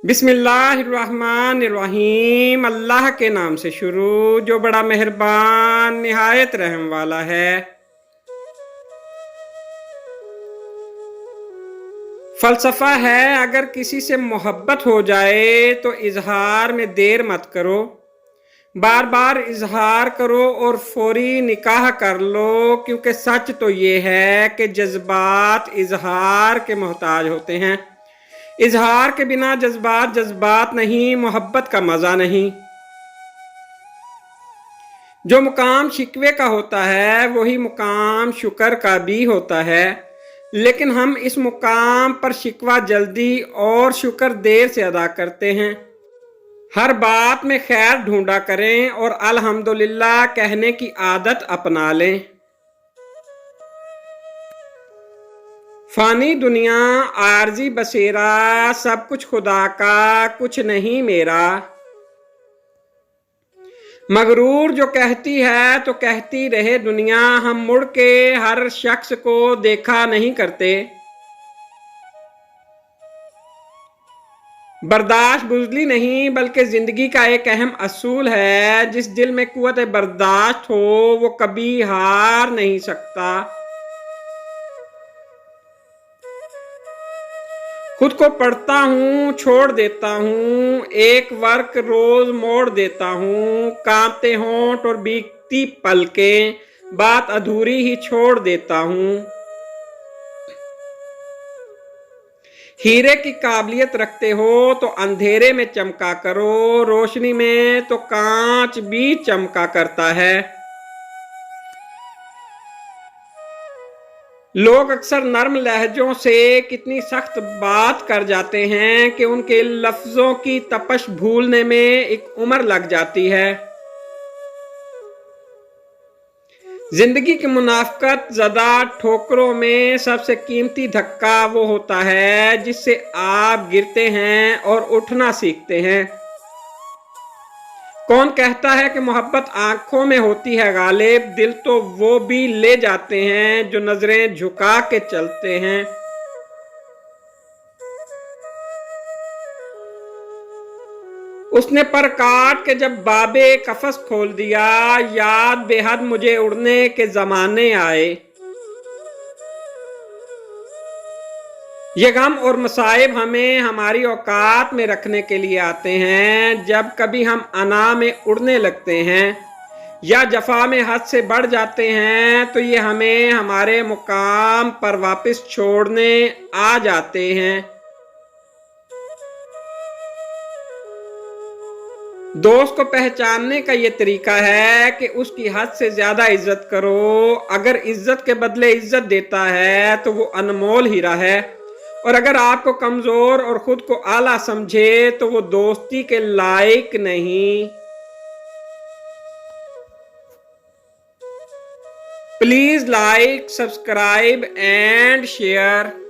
बिस्मिल्लाहिर्रहमानिर्रहीम। अल्लाह के नाम से शुरू जो बड़ा मेहरबान निहायत रहम वाला है। फ़लसफ़ा है अगर किसी से मोहब्बत हो जाए तो इजहार में देर मत करो, बार बार इजहार करो और फौरी निकाह कर लो, क्योंकि सच तो ये है कि जज्बात इजहार के मोहताज होते हैं। इजहार के बिना जज्बात जज्बात नहीं, मोहब्बत का मज़ा नहीं। जो मुकाम शिकवे का होता है वही मुकाम शुक्र का भी होता है, लेकिन हम इस मुकाम पर शिकवा जल्दी और शुक्र देर से अदा करते हैं। हर बात में खैर ढूंढा करें और अल्हम्दुलिल्लाह कहने की आदत अपना लें। फानी दुनिया आरजी बसेरा, सब कुछ खुदा का कुछ नहीं मेरा। मगरूर जो कहती है तो कहती रहे दुनिया, हम मुड़ के हर शख्स को देखा नहीं करते। बर्दाश्त बुज़दिली नहीं बल्कि जिंदगी का एक अहम असूल है। जिस दिल में कुव्वत बर्दाश्त हो वो कभी हार नहीं सकता। खुद को पढ़ता हूँ छोड़ देता हूँ, एक वर्क रोज मोड़ देता हूँ। कांपते होंठ और बीतती पलकें, बात अधूरी ही छोड़ देता हूँ। हीरे की काबिलियत रखते हो तो अंधेरे में चमका करो, रोशनी में तो कांच भी चमका करता है। लोग अक्सर नर्म लहजों से कितनी सख्त बात कर जाते हैं कि उनके लफ्जों की तपश भूलने में एक उम्र लग जाती है। जिंदगी की मुनाफकत ज़दा ठोकरों में सबसे कीमती धक्का वो होता है जिससे आप गिरते हैं और उठना सीखते हैं। कौन कहता है कि मोहब्बत आंखों में होती है गालिब, दिल तो वो भी ले जाते हैं जो नजरें झुका के चलते हैं। उसने पर काट के जब बाबे कफस खोल दिया, याद बेहद मुझे उड़ने के जमाने आए। ये गम और मसाइब हमें हमारी औकात में रखने के लिए आते हैं। जब कभी हम अना में उड़ने लगते हैं या जफा में हद से बढ़ जाते हैं तो ये हमें हमारे मुकाम पर वापस छोड़ने आ जाते हैं। दोस्त को पहचानने का ये तरीका है कि उसकी हद से ज्यादा इज्जत करो। अगर इज्जत के बदले इज्जत देता है तो वो अनमोल हीरा है, और अगर आपको कमजोर और खुद को आला समझे तो वो दोस्ती के लायक नहीं। Please like, subscribe and share.